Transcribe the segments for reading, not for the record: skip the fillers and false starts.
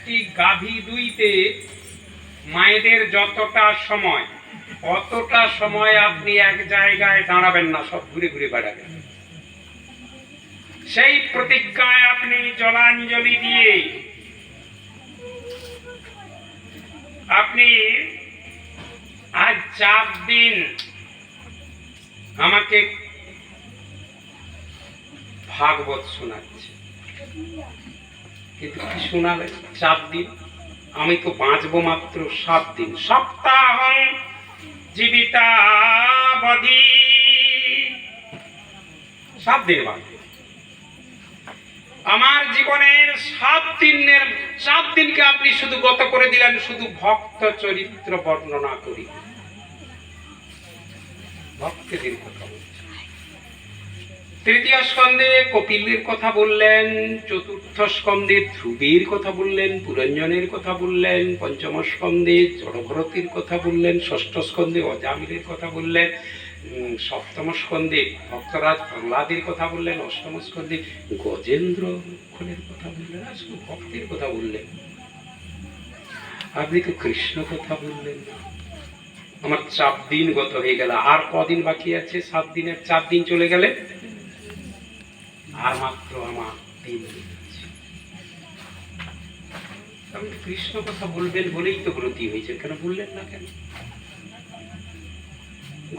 একটি গাভী দুইতে মায়েদের যতটা সময়, অতটা সময় আপনি এক জায়গায় দাঁড়াবেন না, সব ঘুরে ঘুরে বেড়াবেন। সেই প্রতিজ্ঞায় আপনি জলাঞ্জলি দিয়ে আপনি আজ 4 দিন আমাকে ভাগবত শোনাচ্ছে, কিন্তু কি শোনাবে? 4 দিন, আমি তো বাঁচবো মাত্র 7 দিন। সপ্তাহ জীবিতাবধি 7 দিন বাঁচবে। আমার জীবনের 7 দিনকে আপনি শুধু গত করে দিলেন শুধু ভক্ত চরিত্র বর্ণনা করি, ভক্তের কথা বলছেন। তৃতীয় স্কন্ধে কপিলের কথা বললেন, চতুর্থ স্কন্ধে ধ্রুবের কথা বললেন, পুরঞ্জনের কথা বললেন, পঞ্চম স্কন্ধে জড়ভরতের কথা বললেন, ষষ্ঠ স্কন্ধে অজামিলের কথা বললেন, সপ্তম স্কন্ধে ভক্তরাজ প্রহ্লাদের কথা বললেন, অষ্টম স্কন্ধে গজেন্দ্র লক্ষণের কথা বললেন, আর শুধু ভক্তের কথা বললেন। আপনি তো কৃষ্ণ কথা বললেন না। আমার 4 দিন গত হয়ে গেল, আর কদিন বাকি আছে? 7 দিনের 4 দিন চলে গেলে আর মাত্র আমার 3 দিন আছে। আপনি কৃষ্ণ কথা বলবেন বলেই তো ব্রতী হয়েছে, কেন বললেন না কেন?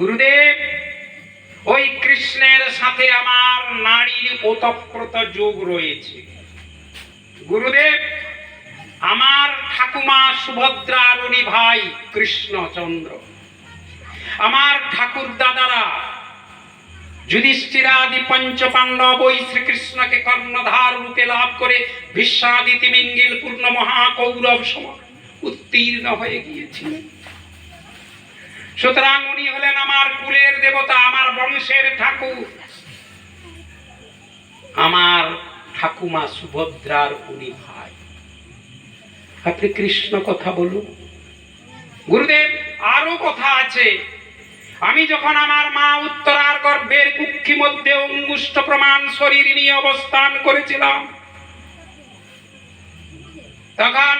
গুরুদেব, ওই কৃষ্ণের সাথে আমার নারীর ওতপ্রোত যোগ রয়েছে। গুরুদেব, আমার ঠাকুমা সুভদ্রার উনি ভাই কৃষ্ণচন্দ্র, আমার ঠাকুর দাদারা যুধিষ্ঠিরাদি পঞ্চপাণ্ডব ওই শ্রীকৃষ্ণকে কর্ণধার রূপে লাভ করে ভীষ্মাদি তিমিঙ্গিল পূর্ণ মহাকৌরব সমান উত্তীর্ণ হয়ে গিয়েছিলেন। সুতরাং উনি হলেন আমার কুলের দেবতা, আমার বংশের ঠাকুর। আমার ঠাকুমা সুভদ্রার উনি ভাই। আপনি কৃষ্ণ কথা বলুন। গুরুদেব, আরো কথা আছে। আমি যখন আমার মা উত্তরার গর্ভের কুক্ষি মধ্যে অঙ্গুষ্ঠ প্রমাণ শরীর নিয়ে অবস্থান করেছিলাম, তখন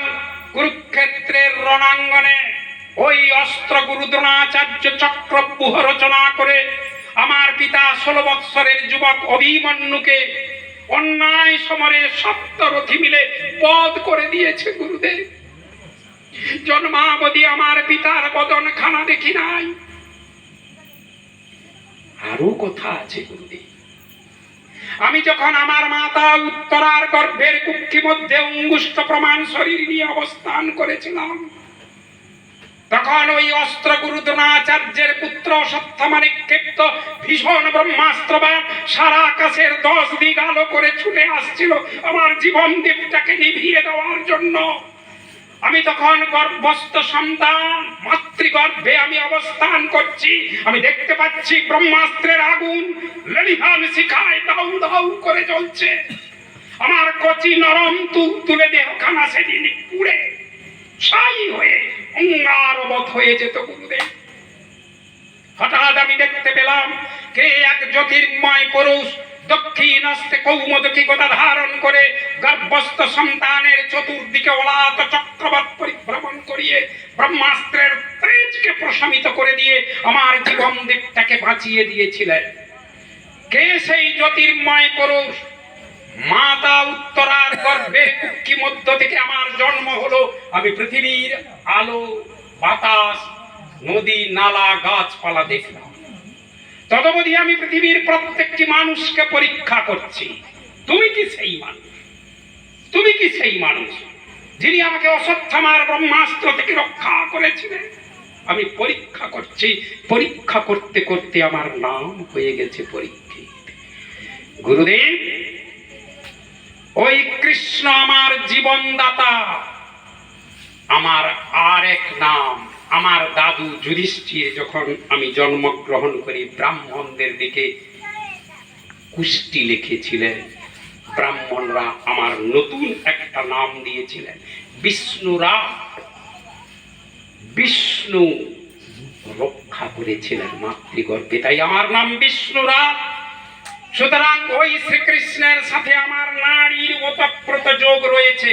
কুরুক্ষেত্রের রণাঙ্গনে ওই অস্ত্র গুরু দ্রোণাচার্য চক্রব্যূহ রচনা করে আমার পিতা 16 বৎসরের যুবক অভিমন্যুকে অন্যায় সমরে সপ্তরথী মিলে বধ করে দিয়েছে। গুরুদেব, জন্মাবধি আমার পিতার বদন খানা দেখি নাই। আরো কথা আছে গুরুদেব। আমি যখন আমার মাতা উত্তরার গর্ভের কুক্ষি মধ্যে অঙ্গুষ্ঠ প্রমাণ শরীর নিয়ে অবস্থান করেছিলাম, তখন ওই অস্ত্র গুরু দ্রোণাচার্যের পুত্র অশ্বত্থামা নিক্ষিপ্ত ভীষণ ব্রহ্মাস্ত্রবাণ সারা আকাশের 10 দিক আলো করে ছুটে আসছিল আমার জীবন দীপটাকে নিভিয়ে দেওয়ার জন্য। আমি তখন গর্ভস্থ সন্তান, মাতৃগর্ভে আমি অবস্থান করছি। আমি দেখতে পাচ্ছি ব্রহ্মাস্ত্রের আগুন লেলিহান শিখায় দাউ দাউ করে জ্বলছে। আমার কচি নরম তুলে দেহখানা সেদিন পুড়ে ছাই হয়ে অঙ্গারবৎ হয়ে যেত। গুরুদেব, হঠাৎ আমি দেখতে পেলাম কে এক জ্যোতির্ময় পুরুষ দক্ষিণ হস্তে কৌমোদকী গদা ধারণ করে গর্ভস্থ সন্তানের চতুর্দিকে অলাত চক্রবৎ পরিভ্রমণ করিয়ে ব্রহ্মাস্ত্রের তেজকে প্রশমিত করে দিয়ে আমার জীবন দীপটাকে বাঁচিয়ে দিয়েছিলেন। কে সেই জ্যোতির্ময় পুরুষ? মাতা উত্তরার গর্ভের কুক্ষি মধ্য থেকে আমার জন্ম হলো। আমি পৃথিবীর আলো, বাতাস, নদী, নালা, গাছপালা দেখলাম। তদবধি আমি পৃথিবীর প্রত্যেকটি মানুষকে পরীক্ষা করছি, তুমি কি সেই মানুষ? তুমি কি সেই মানুষ যিনি আমাকে অশ্বত্থামার ব্রহ্মাস্ত্র থেকে রক্ষা করেছিলেন? আমি পরীক্ষা করছি। পরীক্ষা করতে করতে আমার নাম হয়ে গেছে পরীক্ষিত। গুরুদেব, ওই কৃষ্ণ আমার জীবনদাতা। আমার আর এক নাম, আমার দাদু যুধিষ্ঠির যখন আমি জন্মগ্রহণ করি ব্রাহ্মণদের দিকে কুষ্টি লিখেছিলেন, ব্রাহ্মণরা আমার নতুন একটা নাম দিয়েছিলেন বিষ্ণুরা। বিষ্ণু রক্ষা করেছিলেন মাতৃগর্ভে, তাই আমার নাম বিষ্ণুরা। সুতরাং ওই শ্রীকৃষ্ণের সাথে আমার নারীর ওতপ্রোত যোগ রয়েছে।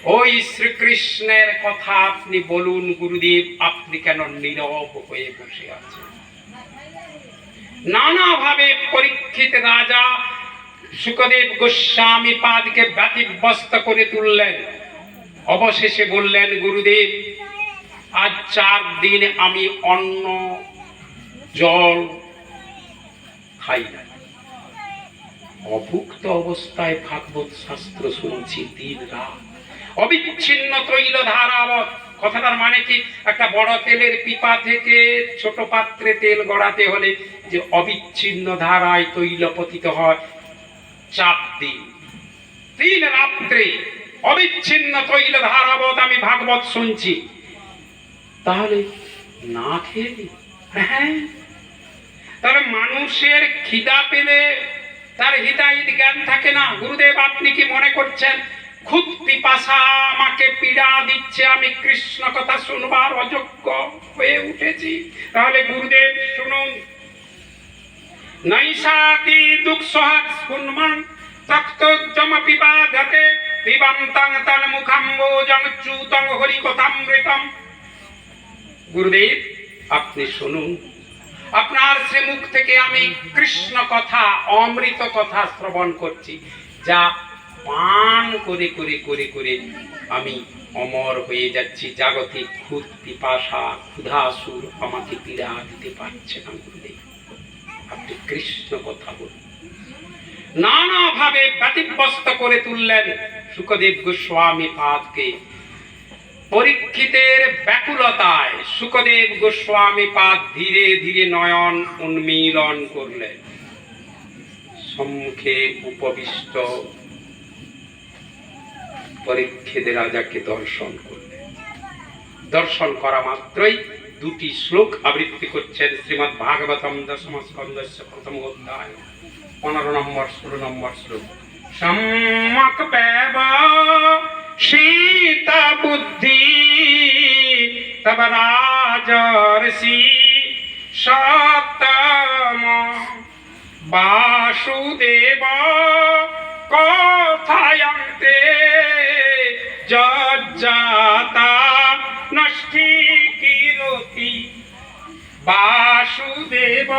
ওই শ্রীকৃষ্ণের কথা আপনি বলুন গুরুদেব, আপনি কেন নীরব হয়ে বসে আছেন? নানাভাবে পরীক্ষিত রাজা শুকদেব গোস্বামী পাদকে ব্যতিব্যস্ত করে তুললেন। অবশেষে বললেন, গুরুদেব আজ 4 দিন আমি অন্ন জল খাই না, অভুক্ত অবস্থায় ভাগবত শাস্ত্র শুনছি দিন রাত, অবিচ্ছিন্ন তৈল ধারাবত। কথাটার মানে কি? একটা বড় তেলের পিপা থেকে ছোট পাত্রে তেল গড়াতে হলে যে অবিচ্ছিন্ন ধারায় তৈল পতিত হয়, 4 দিন 3 রাত্রে অবিচ্ছিন্ন তৈল ধারাবত আমি ভাগবত শুনছি, তাহলে না খেয়ে দিই? হ্যাঁ, তাহলে মানুষের খিদা পেলে তার হিতাহিত জ্ঞান থাকে না। গুরুদেব আপনি কি মনে করছেন খুদ পিপাসা আমাকে পীড়া দিচ্ছে, আমি কৃষ্ণ কথা শুনবার অযোগ্য হয়ে উঠেছি? তাহলে গুরুদেব শুনুন, নৈষাতি দুঃসহাত স্ফুন্মান তক্তোজ্জম পিপাধতে পিবন্তং তন মুখাম্বোজং চ্যুতং হরি কথামৃতম। গুরুদেব আপনি শুনুন, আপনার সে মুখ থেকে আমি কৃষ্ণ কথা, অমৃত কথা শ্রবণ করছি, যা পান করে করে করে করে আমি অমর হয়ে যাচ্ছি। জাগতিক ক্ষুধ পিপাসা ক্ষুধাসুর আমাকে পীড়া দিতে পারছে না। গুরুদেব আপনি কৃষ্ণ কথা বলুন। নানাভাবে ব্যতিব্যস্ত করে তুললেন শুকদেব গোস্বামী পাদকে। পরীক্ষিতের ব্যাকুলতায় শুকদেব গোস্বামী পাদ ধীরে ধীরে নয়ন উন্মীলন করলেন। সম্মুখে উপবিষ্ট পরীক্ষিত রাজাকে দর্শন করলেন। দর্শন করা মাত্রই 2টি শ্লোক আবৃত্তি করছেন শ্রীমদ্ ভাগবতম 10ম স্কন্ধস্য 1ম অধ্যায় 15 নম্বর 16 নম্বর শ্লোক। সম্যক পেব সীতা বুদ্ধি তব রাজর্ষি সত্তম বাসুদেব কথায়ন্তে যজ্জাতা নষ্টি কিরতি। বাসুদেব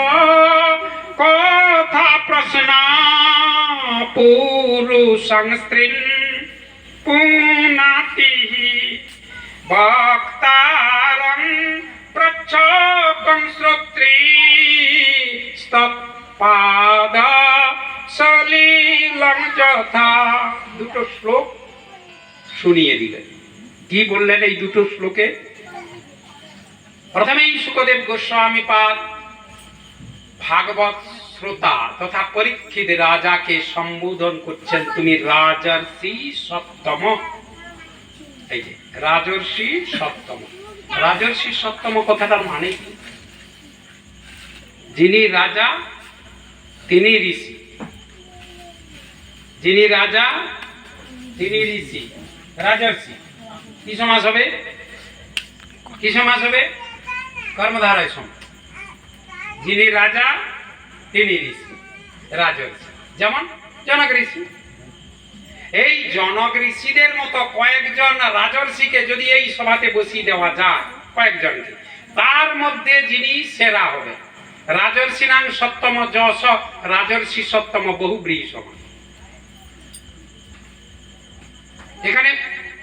কথা প্রশ্ন পুরুষং স্ত্রীন পুনাতি ভক্তারং প্রচ্ছকং শ্রোত্রী স্তৎপাদ সলিলং যথা। 2টো শ্লোক শুনিয়ে দিলেন। কি বললেন এই 2টো শ্লোকে? প্রথমেই শুকদেব গোস্বামী পাদ ভাগবত শ্রোতা তথা পরীক্ষিত রাজাকে সম্বোধন করছেন, তুমি রাজর্ষি সপ্তম। এই যে রাজর্ষি সপ্তম, রাজর্ষি সপ্তম কথাটার মানে কি? যিনি রাজা তিনি ঋষি, যিনি রাজা তিনি ঋষি। রাজর্ষি কি সমাস হবে? কি সমাস হবে? কর্মধারয় সমাস। যিনি রাজা তিনি ঋষি, রাজর্ষি। যেমন জনক ঋষি। এই জনক ঋষিদের মতো কয়েকজন রাজর্ষিকে যদি এই সভাতে বসিয়ে দেওয়া যায়, কয়েকজনকে, তার মধ্যে যিনি সেরা হবে। রাজর্ষি নাম সপ্তম যশ, রাজর্ষি সপ্তম বহুব্রীহি সমান। এখানে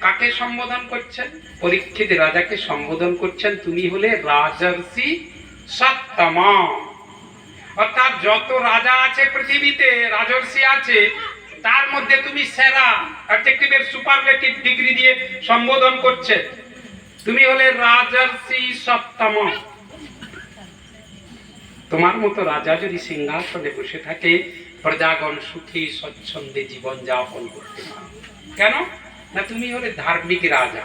কাকে সম্বোধন করছেন? পরীক্ষিত রাজাকে সম্বোধন করছেন, তুমি হলে রাজর্ষি সপ্তম। অর্থাৎ যত রাজা আছে পৃথিবীতে, রাজর্ষি আছে, তার মধ্যে তুমি সেরা। অ্যাডজেক্টিভের সুপারলেটিভ ডিগ্রি দিয়ে সম্বোধন করছে, তুমি হলে রাজর্ষি সপ্তম। তোমার মতো রাজা যদি সিংহাসনে বসে থাকে, প্রজাগণ সুখী স্বচ্ছন্দে জীবন যাপন করতে পারে। কেন না? তুমি হলে ধার্মিক রাজা।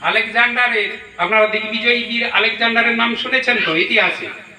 আলেকজান্ডারের, আপনারা দিগ্বিজয়ী বীর আলেকজান্ডারের নাম শুনেছেন তো ইতিহাসে?